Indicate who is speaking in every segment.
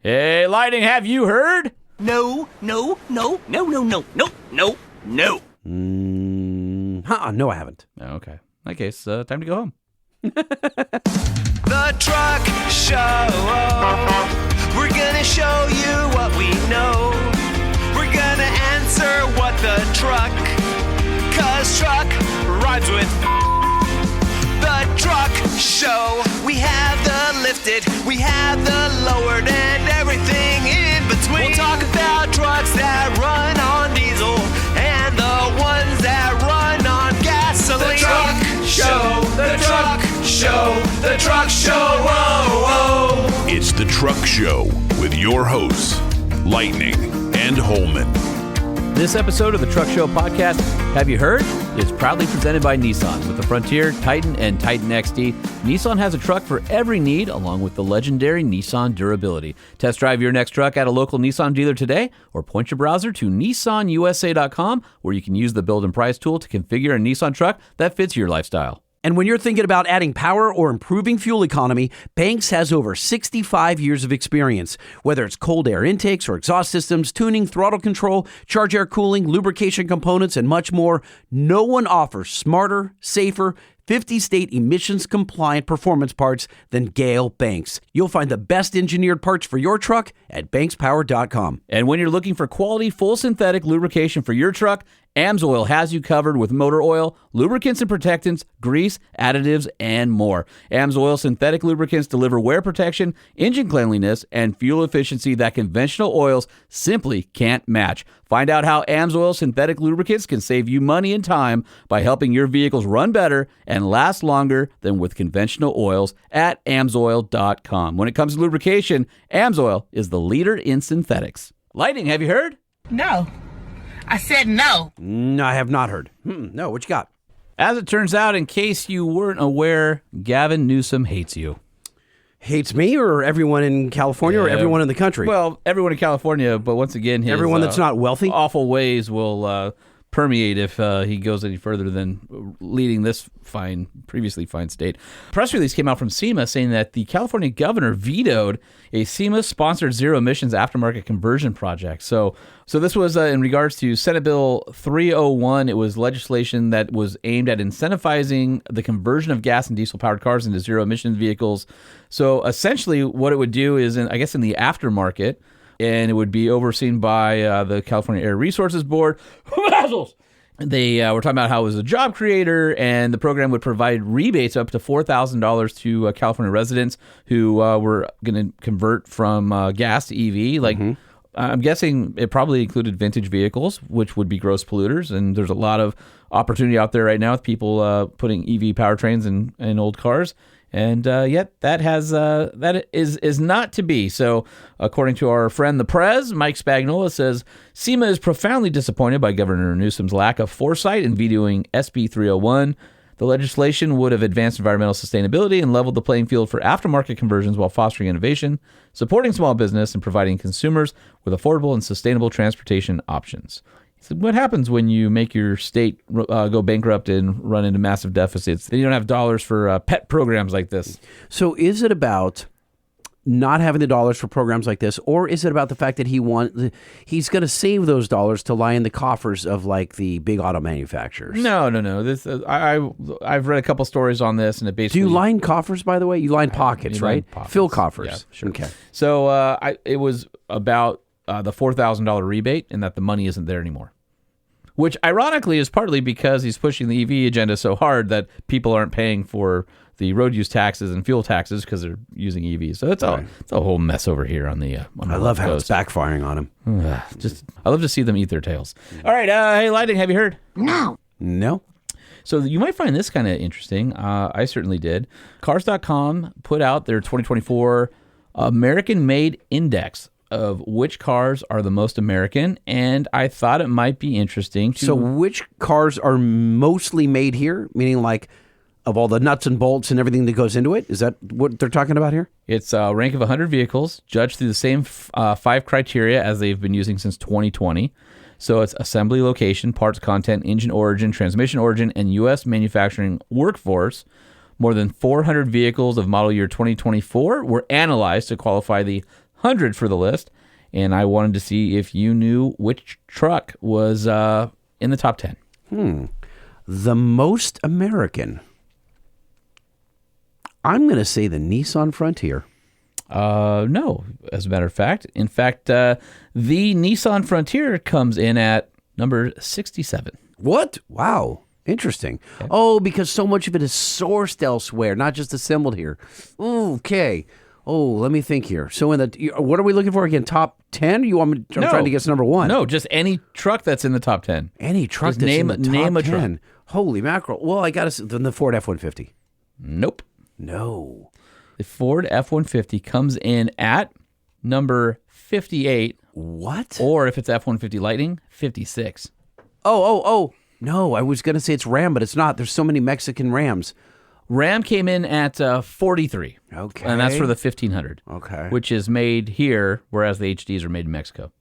Speaker 1: Hey, Lightning, have you heard?
Speaker 2: No.
Speaker 3: No, I haven't.
Speaker 1: Okay. In that case, time to go home.
Speaker 2: The Truck Show. We're gonna show you what we know. We're gonna answer what the truck, 'cause truck rhymes with the Truck Show. We have the lifted, we have the lowered, and everything in between. We'll talk about trucks that run on diesel and the ones that run on gasoline. The Truck Show, the Truck Show, the Truck Show, whoa, whoa.
Speaker 4: It's the Truck Show with your hosts, Lightning and Holman.
Speaker 1: This episode of the Truck Show podcast, Have You Heard? Is proudly presented by Nissan. With the Frontier, Titan, and Titan XD, Nissan has a truck for every need, along with the legendary Nissan durability. Test drive your next truck at a local Nissan dealer today, or point your browser to nissanusa.com, where you can use the build and price tool to configure a Nissan truck that fits your lifestyle.
Speaker 3: And when you're thinking about adding power or improving fuel economy, Banks has over 65 years of experience. Whether it's cold air intakes or exhaust systems, tuning, throttle control, charge air cooling, lubrication components, and much more, no one offers smarter, safer, 50-state emissions-compliant performance parts than Gale Banks. You'll find the best engineered parts for your truck at bankspower.com.
Speaker 1: And when you're looking for quality, full synthetic lubrication for your truck, AMSOIL has you covered with motor oil, lubricants and protectants, grease, additives, and more. AMSOIL synthetic lubricants deliver wear protection, engine cleanliness, and fuel efficiency that conventional oils simply can't match. Find out how AMSOIL synthetic lubricants can save you money and time by helping your vehicles run better and last longer than with conventional oils at AMSOIL.com. When it comes to lubrication, AMSOIL is the leader in synthetics. Lightning, have you heard?
Speaker 5: No. I said no.
Speaker 3: No, I have not heard. No, what you got?
Speaker 1: As it turns out, in case you weren't aware, Gavin Newsom hates you.
Speaker 3: Hates me or everyone in California or everyone in the country?
Speaker 1: Well, everyone in California, but once again, his
Speaker 3: everyone that's not wealthy?
Speaker 1: Awful ways will permeate if he goes any further than leading this previously fine state. A press release came out from SEMA saying that the California governor vetoed a SEMA-sponsored zero-emissions aftermarket conversion project. So this was in regards to Senate Bill 301. It was legislation that was aimed at incentivizing the conversion of gas and diesel-powered cars into zero-emission vehicles. So essentially what it would do is, in the aftermarket, and it would be overseen by the California Air Resources Board. They were talking about how it was a job creator, and the program would provide rebates up to $4,000 to California residents who were going to convert from gas to EV. I'm guessing it probably included vintage vehicles, which would be gross polluters, and there's a lot of opportunity out there right now with people putting EV powertrains in old cars. And yet that is not to be. So according to our friend the Prez, Mike Spagnola says, SEMA is profoundly disappointed by Governor Newsom's lack of foresight in vetoing SB 301. The legislation would have advanced environmental sustainability and leveled the playing field for aftermarket conversions while fostering innovation, supporting small business, and providing consumers with affordable and sustainable transportation options. So what happens when you make your state go bankrupt and run into massive deficits? Then you don't have dollars for pet programs like this.
Speaker 3: So is it about not having the dollars for programs like this, or is it about the fact that he's going to save those dollars to lie in the coffers of like the big auto manufacturers?
Speaker 1: No. This I've read a couple stories on this, and it basically.
Speaker 3: Do you line coffers, by the way? You line pockets, right?
Speaker 1: Pockets.
Speaker 3: Fill coffers.
Speaker 1: Yeah, sure.
Speaker 3: Okay.
Speaker 1: So it was about the $4,000 rebate, and that the money isn't there anymore. Which, ironically, is partly because he's pushing the EV agenda so hard that people aren't paying for the road use taxes and fuel taxes because they're using EVs. So it's a whole mess over here on the.
Speaker 3: I love how it's backfiring on him.
Speaker 1: I love to see them eat their tails. All right, hey, Lightning, have you heard?
Speaker 3: No.
Speaker 1: So you might find this kind of interesting. I certainly did. Cars.com put out their 2024 American-Made Index of which cars are the most American, and I thought it might be interesting to...
Speaker 3: So which cars are mostly made here? Meaning like of all the nuts and bolts and everything that goes into it? Is that what they're talking about here?
Speaker 1: It's a rank of 100 vehicles, judged through the same 5 criteria as they've been using since 2020. So it's assembly location, parts content, engine origin, transmission origin, and U.S. manufacturing workforce. More than 400 vehicles of model year 2024 were analyzed to qualify the 100 for the list. And I wanted to see if you knew which truck was in the top 10.
Speaker 3: The most American. I'm going to say the Nissan Frontier.
Speaker 1: No, as a matter of fact. In fact, the Nissan Frontier comes in at number 67.
Speaker 3: What? Wow. Interesting. Okay. Oh, because so much of it is sourced elsewhere, not just assembled here. Ooh, okay. Oh, let me think here. So what are we looking for again? Top 10? You want me? I'm trying to guess number 1.
Speaker 1: No, just any truck that's in the top 10.
Speaker 3: Any truck
Speaker 1: just
Speaker 3: that's
Speaker 1: name,
Speaker 3: in the top
Speaker 1: name
Speaker 3: 10.
Speaker 1: A truck.
Speaker 3: Holy mackerel. Well, I got to then the Ford F-150.
Speaker 1: Nope.
Speaker 3: No.
Speaker 1: The Ford F-150 comes in at number 58.
Speaker 3: What?
Speaker 1: Or if it's F-150 Lightning, 56.
Speaker 3: Oh. No, I was going to say it's Ram, but it's not. There's so many Mexican Rams.
Speaker 1: Ram came in at 43.
Speaker 3: Okay.
Speaker 1: And that's for the 1500.
Speaker 3: Okay.
Speaker 1: Which is made here, whereas the HDs are made in Mexico.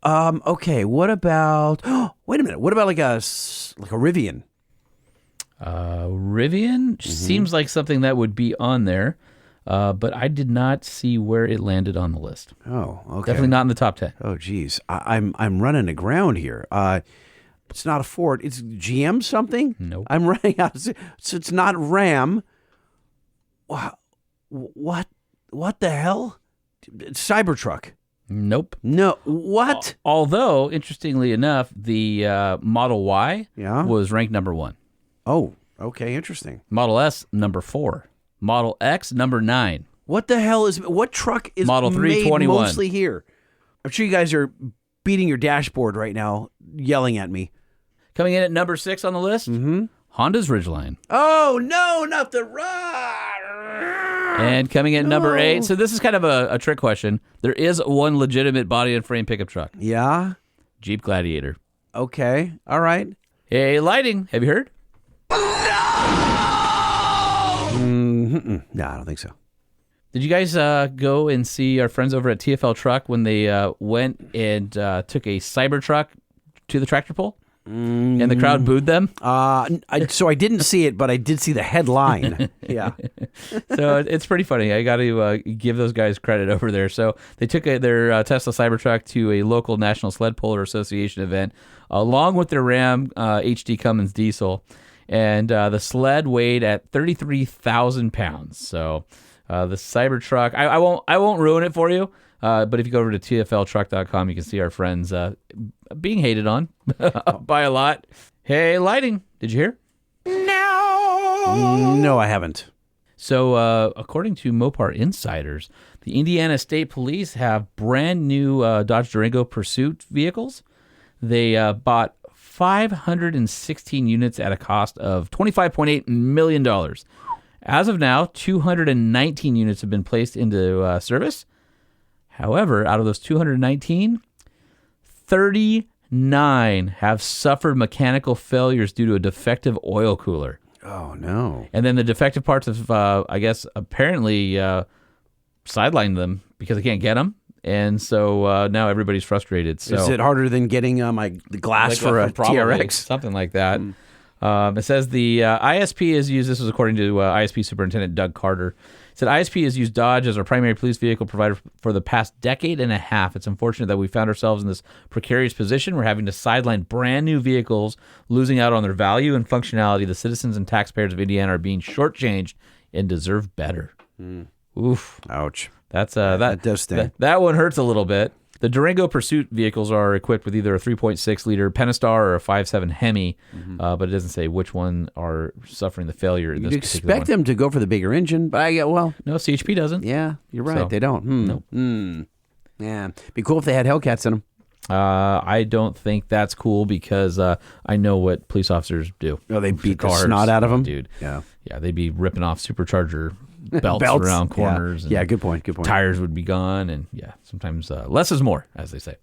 Speaker 3: Okay. What about... wait a minute. What about like a Rivian?
Speaker 1: Rivian seems like something that would be on there, but I did not see where it landed on the list.
Speaker 3: Oh, okay.
Speaker 1: Definitely not in the top 10.
Speaker 3: Oh, geez. I'm running aground here. It's not a Ford. It's GM something?
Speaker 1: Nope.
Speaker 3: I'm running out. So it's not Ram. What the hell? Cybertruck.
Speaker 1: Nope.
Speaker 3: No. What?
Speaker 1: Although, interestingly enough, the Model Y was ranked number 1.
Speaker 3: Oh, okay. Interesting.
Speaker 1: Model S, number 4. Model X, number 9.
Speaker 3: What truck is
Speaker 1: Model 321.
Speaker 3: made mostly here? I'm sure you guys are beating your dashboard right now, yelling at me.
Speaker 1: Coming in at number 6 on the list, Honda's Ridgeline.
Speaker 3: Oh, no, not the
Speaker 1: And coming in number 8, so this is kind of a trick question. There is one legitimate body and frame pickup truck.
Speaker 3: Yeah?
Speaker 1: Jeep Gladiator.
Speaker 3: Okay, all right.
Speaker 1: Hey, Lighting, have you heard?
Speaker 3: No, I don't think so.
Speaker 1: Did you guys go and see our friends over at TFL Truck when they went and took a Cybertruck to the tractor pull? And the crowd booed them?
Speaker 3: So I didn't see it, but I did see the headline. Yeah.
Speaker 1: So it's pretty funny. I got to give those guys credit over there. So they took their Tesla Cybertruck to a local National Sled Puller Association event, along with their Ram HD Cummins diesel. And the sled weighed at 33,000 pounds. So the Cybertruck, I won't ruin it for you. But if you go over to tfltruck.com, you can see our friends being hated on by a lot. Hey, Lighting, did you hear?
Speaker 3: No, I haven't.
Speaker 1: So according to Mopar Insiders, the Indiana State Police have brand new Dodge Durango Pursuit vehicles. They bought 516 units at a cost of $25.8 million. As of now, 219 units have been placed into service. However, out of those 219, 39 have suffered mechanical failures due to a defective oil cooler.
Speaker 3: Oh, no.
Speaker 1: And then the defective parts have, apparently sidelined them because they can't get them. And so now everybody's frustrated. So
Speaker 3: is it harder than getting the glass for a TRX?
Speaker 1: Something like that. It says the ISP is used, this was according to ISP Superintendent Doug Carter. It said ISP has used Dodge as our primary police vehicle provider for the past decade and a half. It's unfortunate that we found ourselves in this precarious position. We're having to sideline brand new vehicles, losing out on their value and functionality. The citizens and taxpayers of Indiana are being shortchanged and deserve better. Oof.
Speaker 3: Ouch.
Speaker 1: That's
Speaker 3: that does sting.
Speaker 1: That one hurts a little bit. The Durango Pursuit vehicles are equipped with either a 3.6-liter Pentastar or a 5.7 Hemi, but it doesn't say which one are suffering the failure in this
Speaker 3: You'd
Speaker 1: particular
Speaker 3: expect them to go for the bigger engine, but
Speaker 1: no, CHP doesn't.
Speaker 3: Yeah, you're right.
Speaker 1: So,
Speaker 3: they don't.
Speaker 1: Nope.
Speaker 3: Yeah, be cool if they had Hellcats in them.
Speaker 1: I don't think that's cool because I know what police officers do.
Speaker 3: Oh, they beat the snot out of them?
Speaker 1: Dude.
Speaker 3: Yeah,
Speaker 1: they'd be ripping off supercharger belts around corners.
Speaker 3: Yeah, good point.
Speaker 1: Tires would be gone, and sometimes less is more, as they say.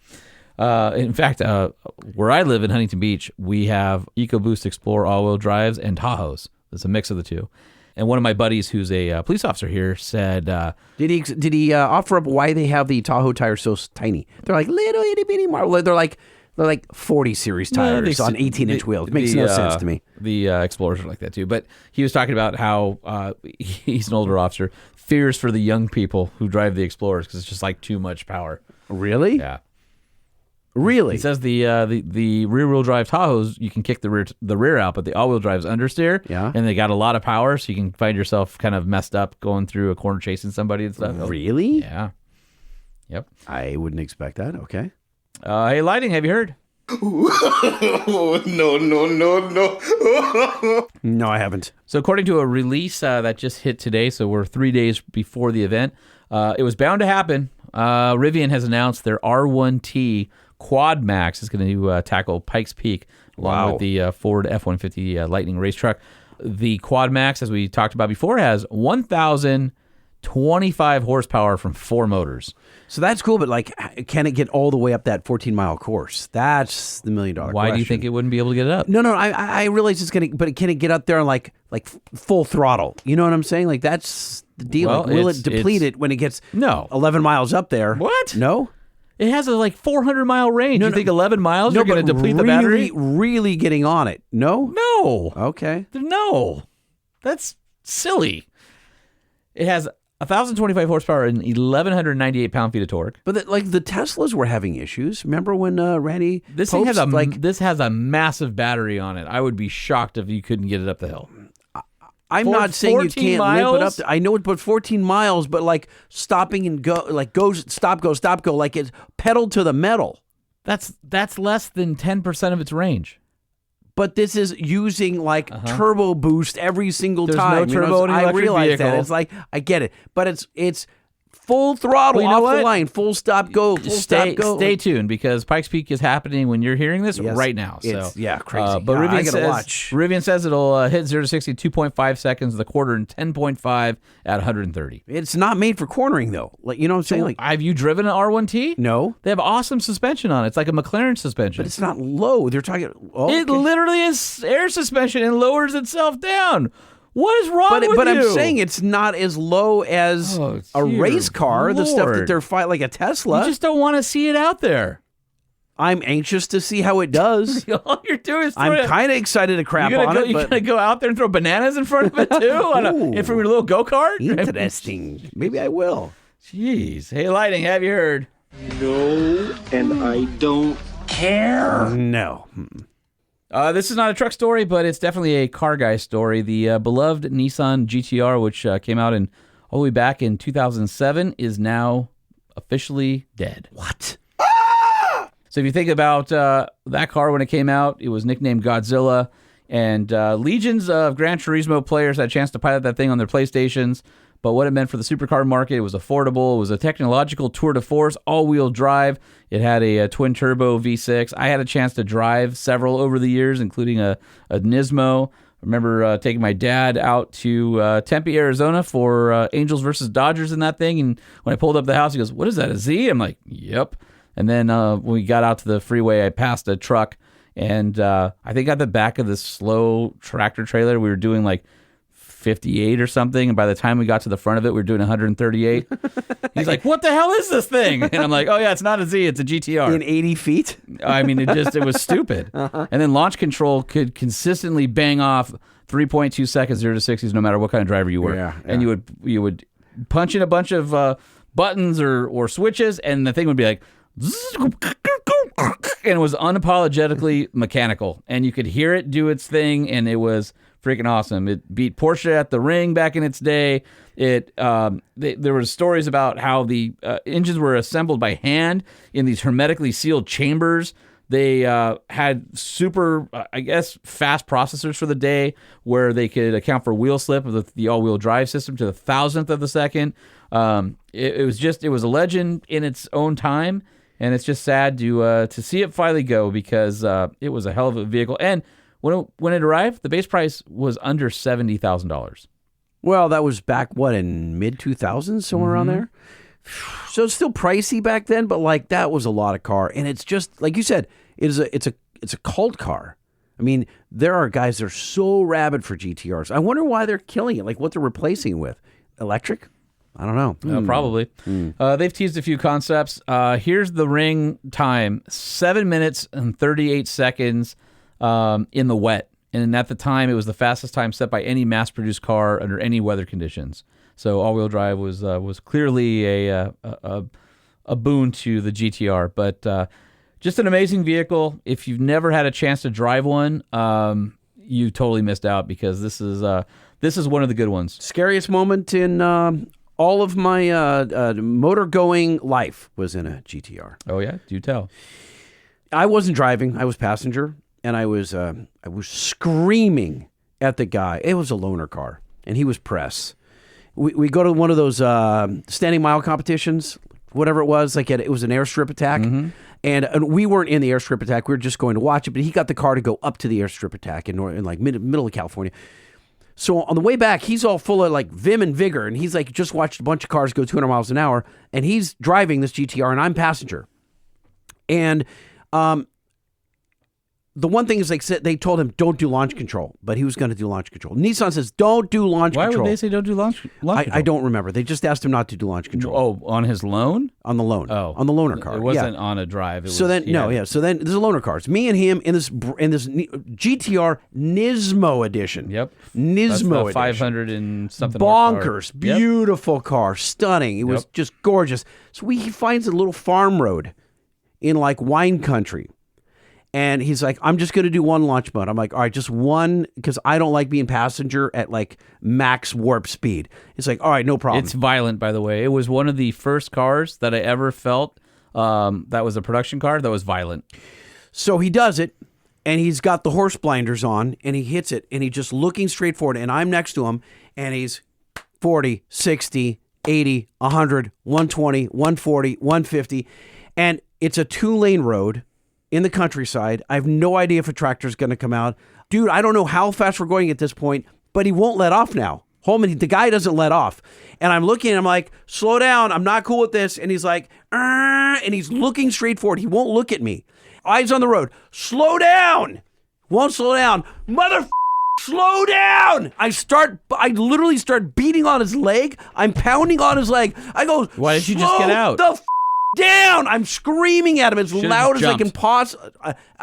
Speaker 1: In fact, where I live in Huntington Beach, we have EcoBoost Explorer all-wheel drives and Tahoes. It's a mix of the two. And one of my buddies, who's a police officer here, said,
Speaker 3: did he offer up why they have the Tahoe tires so tiny? They're like little itty bitty marble. They're like They're like 40 series tires on 18-inch wheels. It makes no sense to me.
Speaker 1: The Explorers are like that too. But he was talking about how he's an older officer, fears for the young people who drive the Explorers because it's just like too much power.
Speaker 3: Really?
Speaker 1: Yeah.
Speaker 3: Really?
Speaker 1: He says the rear-wheel drive Tahoes, you can kick the rear out, but the all-wheel drive's understeer.
Speaker 3: Yeah.
Speaker 1: And they got a lot of power, so you can find yourself kind of messed up going through a corner chasing somebody and stuff.
Speaker 3: Really?
Speaker 1: Yeah. Yep.
Speaker 3: I wouldn't expect that. Okay.
Speaker 1: Hey, Lighting, have you heard?
Speaker 6: No.
Speaker 3: No, I haven't.
Speaker 1: So according to a release that just hit today, so we're 3 days before the event, it was bound to happen. Rivian has announced their R1T Quad Max is going to tackle Pikes Peak along with the Ford F-150 Lightning race truck. The Quad Max, as we talked about before, has 1,025 horsepower from 4 motors.
Speaker 3: So that's cool, but like, can it get all the way up that 14-mile course? That's the $1 million question.
Speaker 1: Why do you think it wouldn't be able to get it up?
Speaker 3: No, I realize it's going to, but can it get up there like full throttle? You know what I'm saying? Like, that's the deal.
Speaker 1: Well,
Speaker 3: like, will it deplete it when it gets 11 miles up there?
Speaker 1: What?
Speaker 3: No?
Speaker 1: It has a 400-mile range. You think 11 miles are going to deplete the
Speaker 3: battery?
Speaker 1: battery?
Speaker 3: Really getting on it? No?
Speaker 1: No.
Speaker 3: Okay.
Speaker 1: No. That's silly. It has 1,025 horsepower and 1,198 pound-feet of torque.
Speaker 3: But the Teslas were having issues. Remember when Randy
Speaker 1: This thing has this has a massive battery on it. I would be shocked if you couldn't get it up the hill.
Speaker 3: I'm not saying you can't
Speaker 1: miles?
Speaker 3: limp it up. I know it, but 14 miles, but like stopping and go, like stop, go, like it's pedal to the metal.
Speaker 1: That's less than 10% of its range.
Speaker 3: But this is using turbo boost every single time.
Speaker 1: There's no turbo in an electric
Speaker 3: I realize
Speaker 1: vehicle.
Speaker 3: that. It's like, I get it. But it's full throttle off the line, full stop, go, stop, go.
Speaker 1: Stay tuned because Pikes Peak is happening when you're hearing this right now. So
Speaker 3: crazy.
Speaker 1: But Rivian
Speaker 3: I gotta watch.
Speaker 1: Rivian says it'll hit 0 to 60 in 2.5 seconds, the quarter in 10.5 at 130.
Speaker 3: It's not made for cornering though. Like, you know what I'm saying? Like,
Speaker 1: have you driven an R1T?
Speaker 3: No.
Speaker 1: They have awesome suspension on it. It's like a McLaren suspension.
Speaker 3: But it's not low. They're talking.
Speaker 1: It literally is air suspension and lowers itself down. What is wrong with you?
Speaker 3: But I'm saying it's not as low as a race car, the stuff that they're fighting, like a Tesla.
Speaker 1: You just don't want to see it out there.
Speaker 3: I'm anxious to see how it does.
Speaker 1: All you're doing is
Speaker 3: I'm kind of excited to crap on it.
Speaker 1: You're going to go out there and throw bananas in front of it, too? And from your little go-kart?
Speaker 3: Interesting. Maybe I will.
Speaker 1: Jeez. Hey, Lighting, have you heard?
Speaker 6: No, and I don't care.
Speaker 3: No.
Speaker 1: This is not a truck story, but it's definitely a car guy story. The beloved Nissan GTR, which came out all the way back in 2007, is now officially dead.
Speaker 3: What?
Speaker 1: So if you think about that car when it came out, it was nicknamed Godzilla, and legions of Gran Turismo players had a chance to pilot that thing on their PlayStations. But what it meant for the supercar market, it was affordable. It was a technological tour de force, all-wheel drive. It had a twin-turbo V6. I had a chance to drive several over the years, including a Nismo. I remember taking my dad out to Tempe, Arizona for Angels versus Dodgers in that thing. And when I pulled up the house, he goes, "What is that, a Z?" I'm like, "Yep." And then when we got out to the freeway, I passed a truck. And I think at the back of this slow tractor trailer, we were doing 58 or something, and by the time we got to the front of it, we were doing 138. He's like, "What the hell is this thing?" And I'm like, "Oh yeah, it's not a Z, it's a GTR."
Speaker 3: In 80 feet?
Speaker 1: I mean, it was stupid. And then launch control could consistently bang off 3.2 seconds 0 to 60s, no matter what kind of driver you were.
Speaker 3: Yeah.
Speaker 1: And you would punch in a bunch of buttons or switches, and the thing would be like, and it was unapologetically mechanical, and you could hear it do its thing, and it was freaking awesome. It beat Porsche at the ring back in its day. There were stories about how the engines were assembled by hand in these hermetically sealed chambers. They had super, fast processors for the day where they could account for wheel slip of the all-wheel drive system to the 1,000th of the second. It was a legend in its own time, and it's just sad to see it finally go because it was a hell of a vehicle. And when it arrived, the base price was under $70,000.
Speaker 3: Well, that was back, in mid-2000s, somewhere around there? So it's still pricey back then, but that was a lot of car. And it's just, like you said, it's a cult car. I mean, there are guys that are so rabid for GTRs. I wonder why they're killing it, what they're replacing it with. Electric? I don't know.
Speaker 1: Probably. They've teased a few concepts. Here's the ring time: 7 minutes and 38 seconds in the wet. And at the time, it was the fastest time set by any mass-produced car under any weather conditions. So all-wheel drive was clearly a boon to the GTR. But just an amazing vehicle. If you've never had a chance to drive one, you totally missed out, because this is one of the good ones.
Speaker 3: Scariest moment in all of my motor-going life was in a GTR.
Speaker 1: Oh, yeah? Do tell.
Speaker 3: I wasn't driving. I was passenger, and I was screaming at the guy. It was a loaner car, and he was press. We go to one of those standing mile competitions, whatever it was. It was an airstrip attack, and we weren't in the airstrip attack. We were just going to watch it. But he got the car to go up to the airstrip attack in middle of California. So on the way back, he's all full of vim and vigor, and he's just watched a bunch of cars go 200 miles an hour, and he's driving this GTR, and I'm passenger. And the one thing is, they told him, don't do launch control, but he was going to do launch control. Nissan says, don't do launch control.
Speaker 1: Why would they say don't do launch control?
Speaker 3: I don't remember. They just asked him not to do launch control.
Speaker 1: Oh, on his loan?
Speaker 3: On the loan.
Speaker 1: Oh.
Speaker 3: On the loaner car.
Speaker 1: It wasn't on a drive.
Speaker 3: So then there's a loaner car. It's me and him in this GTR Nismo edition.
Speaker 1: Yep.
Speaker 3: Nismo
Speaker 1: edition. 500 and something.
Speaker 3: Bonkers. Beautiful car. Stunning. It was just gorgeous. So he finds a little farm road in wine country. And he's like, I'm just going to do one launch mode. I'm like, all right, just one, because I don't like being passenger at max warp speed. He's like, all right, no problem.
Speaker 1: It's violent, by the way. It was one of the first cars that I ever felt that was a production car that was violent.
Speaker 3: So he does it, and he's got the horse blinders on, and he hits it, and he's just looking straight forward, and I'm next to him, and he's 40, 60, 80, 100, 120, 140, 150, and it's a 2-lane road in the countryside. I have no idea if a tractor's going to come out. Dude, I don't know how fast we're going at this point, but he won't let off now. Holman, the guy doesn't let off. And I'm looking, and I'm like, slow down. I'm not cool with this. And he's like, and he's looking straight forward. He won't look at me. Eyes on the road. Slow down. Won't slow down. Slow down. I literally start beating on his leg. I'm pounding on his leg. I go,
Speaker 1: why didn't you just get out?
Speaker 3: Down! I'm screaming at him as loud as I can possibly.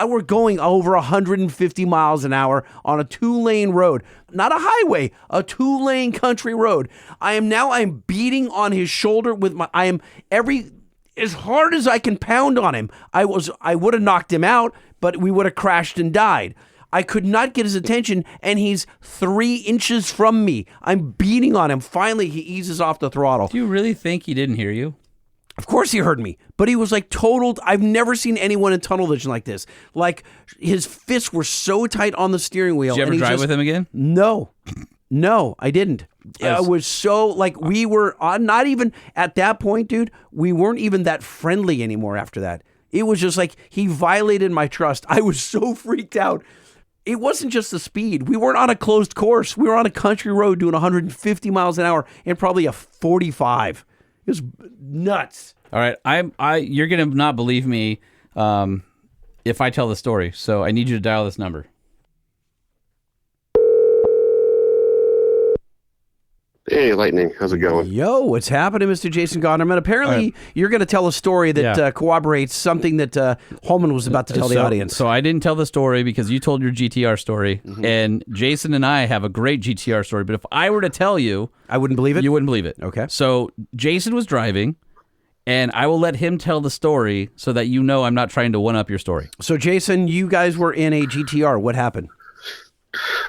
Speaker 3: We're going over 150 miles an hour on a 2-lane road, not a highway, a 2-lane country road. I'm beating on his shoulder with as hard as I can pound on him. I would have knocked him out, but we would have crashed and died. I could not get his attention, and he's 3 inches from me. I'm beating on him. Finally, he eases off the throttle.
Speaker 1: Do you really think he didn't hear you?
Speaker 3: Of course he heard me, but he was totaled. I've never seen anyone in tunnel vision like this. His fists were so tight on the steering wheel.
Speaker 1: Did you ever drive with him again?
Speaker 3: No, I didn't. It was so we were not even at that point, dude. We weren't even that friendly anymore after that. It was just he violated my trust. I was so freaked out. It wasn't just the speed. We weren't on a closed course. We were on a country road doing 150 miles an hour and probably a 45. It was nuts.
Speaker 1: All right, you're gonna not believe me if I tell the story. So I need you to dial this number.
Speaker 7: Hey, Lightning, how's it going?
Speaker 3: Yo, what's happening, Mr. Jason Gonerman? Apparently, you're going to tell a story that corroborates something that Holman was about to tell the audience.
Speaker 1: So I didn't tell the story because you told your GTR story, and Jason and I have a great GTR story. But if I were to tell you,
Speaker 3: I wouldn't believe it.
Speaker 1: You wouldn't believe it.
Speaker 3: Okay.
Speaker 1: So Jason was driving, and I will let him tell the story so that you know I'm not trying to one-up your story.
Speaker 3: So, Jason, you guys were in a GTR. What happened?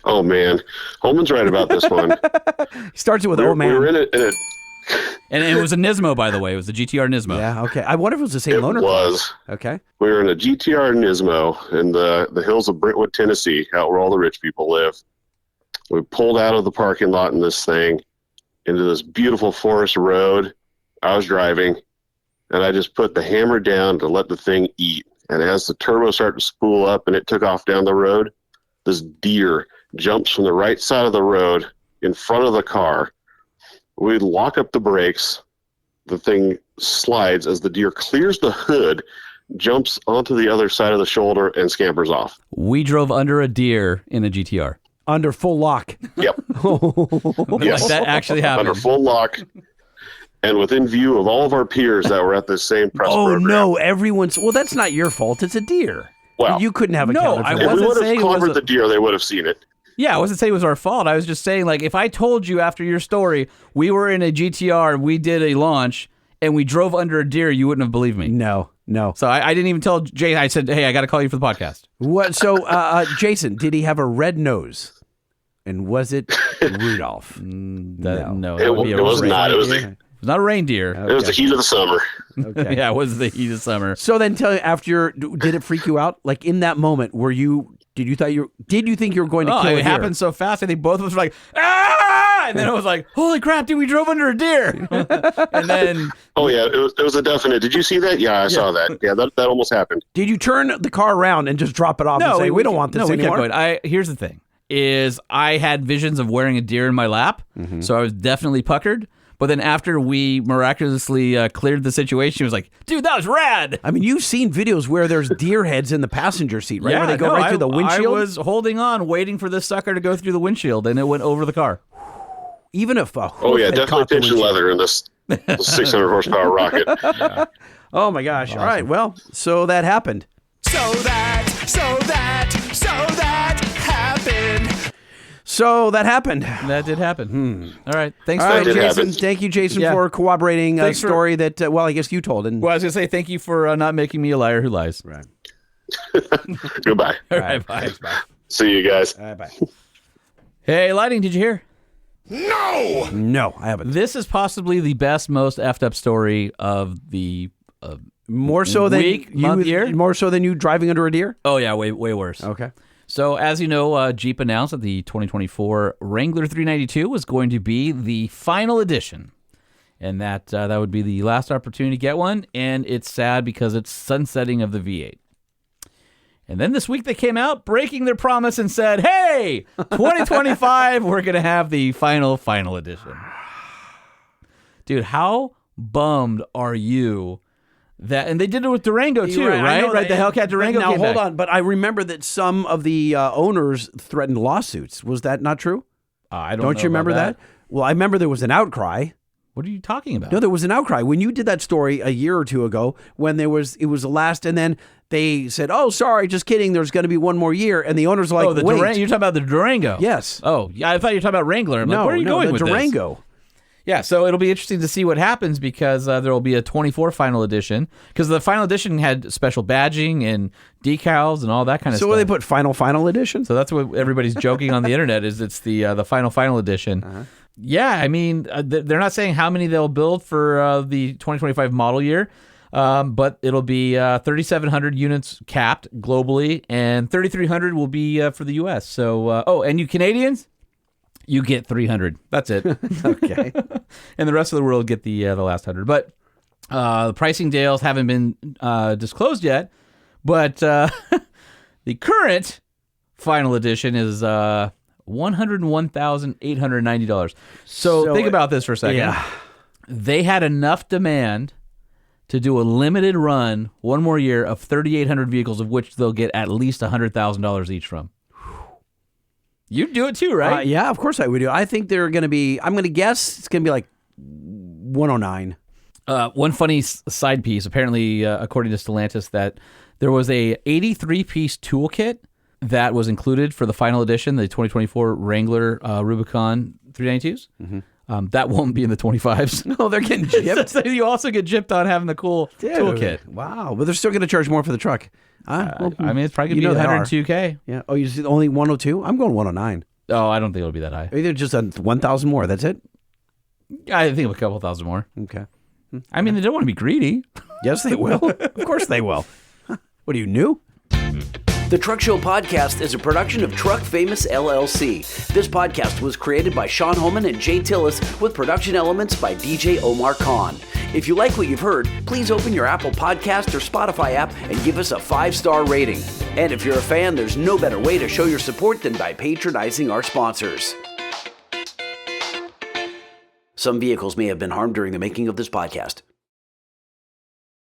Speaker 7: Oh, man. Holman's right about this one.
Speaker 3: He starts it with, oh, man.
Speaker 7: We were in it.
Speaker 1: And it was a Nismo, by the way. It was the GTR Nismo.
Speaker 3: Yeah, okay. I wonder if it was the same loaner.
Speaker 7: It was.
Speaker 3: Okay.
Speaker 7: We were in a GTR Nismo in the hills of Brentwood, Tennessee, out where all the rich people live. We pulled out of the parking lot in this thing into this beautiful forest road. I was driving, and I just put the hammer down to let the thing eat. And as the turbo started to spool up and it took off down the road, this deer jumps from the right side of the road in front of the car. We lock up the brakes. The thing slides as the deer clears the hood, jumps onto the other side of the shoulder, and scampers off.
Speaker 1: We drove under a deer in a GTR.
Speaker 3: Under full lock.
Speaker 7: Yep.
Speaker 1: Yes. That actually happened.
Speaker 7: Under full lock. and within view of all of our peers that were at this same press program.
Speaker 3: No, everyone's. Well, that's not your fault. It's a deer.
Speaker 7: Well,
Speaker 3: you couldn't have accounted for
Speaker 1: I
Speaker 3: that.
Speaker 7: if we
Speaker 1: wasn't
Speaker 7: would have
Speaker 1: saying it was
Speaker 7: clobbered the deer, they would have seen it.
Speaker 1: Yeah, I wasn't saying it was our fault. I was just saying, like, if I told you after your story, we were in a GTR, we did a launch, and we drove under a deer, you wouldn't have believed me.
Speaker 3: No.
Speaker 1: So I didn't even tell Jay. I said, hey, I got to call you for the podcast.
Speaker 3: What? So, Jason, did he have a red nose? And was it Rudolph?
Speaker 1: No,
Speaker 7: It was not. It was
Speaker 1: not a reindeer.
Speaker 7: It was the heat of the summer.
Speaker 3: Okay.
Speaker 1: Yeah, it was the heat of summer.
Speaker 3: So then, did it freak you out? Like in that moment, did you think you were going to kill a deer?
Speaker 1: It happened so fast. I think both of us were like, ah! And then I was like, holy crap, dude, we drove under a deer. And then.
Speaker 7: Oh, yeah, it was a definite. Did you see that? Yeah, I saw that. Yeah, that almost happened.
Speaker 3: Did you turn the car around and just drop it off and say, we don't want this anymore?
Speaker 1: No, we kept going. Here's the thing, is I had visions of wearing a deer in my lap, so I was definitely puckered. But then after we miraculously cleared the situation, he was like, dude, that was rad.
Speaker 3: I mean, you've seen videos where there's deer heads in the passenger seat, right? Where they go right through the windshield?
Speaker 1: I was holding on, waiting for this sucker to go through the windshield, and it went over the car.
Speaker 3: Even if
Speaker 7: definitely tension leather in this 600 horsepower rocket.
Speaker 3: Yeah. Oh, my gosh. Awesome. All right, well, so that happened.
Speaker 2: So that happened.
Speaker 3: So that happened.
Speaker 1: That did happen. All right. Thanks
Speaker 3: All
Speaker 1: for
Speaker 3: right, Jason. Thank you, Jason, for corroborating a story that, I guess you told.
Speaker 1: Well, I was going to say thank you for not making me a liar who lies.
Speaker 3: Right.
Speaker 7: Goodbye.
Speaker 1: All right, bye.
Speaker 3: Bye.
Speaker 7: See you guys.
Speaker 3: All right, bye.
Speaker 1: Hey, Lighting, did you hear?
Speaker 3: No, I haven't.
Speaker 1: This is possibly the best, most effed up story of the
Speaker 3: more so than
Speaker 1: year?
Speaker 3: More so than you driving under a deer?
Speaker 1: Oh, yeah, way worse.
Speaker 3: Okay.
Speaker 1: So, as you know, Jeep announced that the 2024 Wrangler 392 was going to be the final edition, and that would be the last opportunity to get one, and it's sad because it's sunsetting of the V8. And then this week they came out breaking their promise and said, hey, 2025, we're going to have the final edition. Dude, how bummed are you? And they did it with Durango too, right? The Hellcat Durango.
Speaker 3: Now, hold
Speaker 1: back.
Speaker 3: on. But I remember that some of the owners threatened lawsuits. Was that not true?
Speaker 1: Don't
Speaker 3: you remember that? Well, I remember there was an outcry.
Speaker 1: What are you talking about?
Speaker 3: No, there was an outcry when you did that story a year or two ago. When it was the last, and then they said, "Oh, sorry, just kidding. There's going to be one more year." And the owners are like, "Wait,
Speaker 1: you're talking about the Durango?"
Speaker 3: Yes.
Speaker 1: Oh, yeah. I thought you were talking about Wrangler. I'm like, where are you going with
Speaker 3: Durango?
Speaker 1: This? Yeah, so it'll be interesting to see what happens because there will be a 24 final edition because the final edition had special badging and decals and all that kind of stuff.
Speaker 3: So will they put final edition?
Speaker 1: So that's what everybody's joking on the internet is it's the final edition. Uh-huh. Yeah, I mean, they're not saying how many they'll build for the 2025 model year, but it'll be 3,700 units capped globally, and 3,300 will be for the U.S. So, and you Canadians? You get 300. That's it.
Speaker 3: Okay.
Speaker 1: And the rest of the world get the last 100. But the pricing deals haven't been disclosed yet. But the current final edition is $101,890. So think about this for a second.
Speaker 3: Yeah.
Speaker 1: They had enough demand to do a limited run one more year of 3,800 vehicles, of which they'll get at least $100,000 each from. You'd do it too, right?
Speaker 3: Yeah, of course I would do. I think they're going to be, I'm going to guess it's going to be like 109.
Speaker 1: One funny side piece, apparently, according to Stellantis, that there was a 83-piece toolkit that was included for the final edition, the 2024 Wrangler Rubicon 392s. Mm-hmm. That won't be in the 25s.
Speaker 3: No, they're getting gypped.
Speaker 1: So you also get gypped on having the cool toolkit.
Speaker 3: Wow, but they're still going to charge more for the truck.
Speaker 1: I mean, it's probably going to be $102K.
Speaker 3: Yeah. Oh, you see only 102? I'm going 109.
Speaker 1: Oh, I don't think it'll be that high.
Speaker 3: Either just 1,000 more. That's it?
Speaker 1: I think a couple thousand more.
Speaker 3: Okay.
Speaker 1: I mean, they don't want to be greedy.
Speaker 3: Yes, they will. Of course they will. What are you, new? The Truck Show Podcast is a production of Truck Famous LLC. This podcast was created by Sean Holman and Jay Tillis with production elements by DJ Omar Khan. If you like what you've heard, please open your Apple Podcast or Spotify app and give us a 5-star rating. And if you're a fan, there's no better way to show your support than by patronizing our sponsors. Some vehicles may have been harmed during the making of this podcast.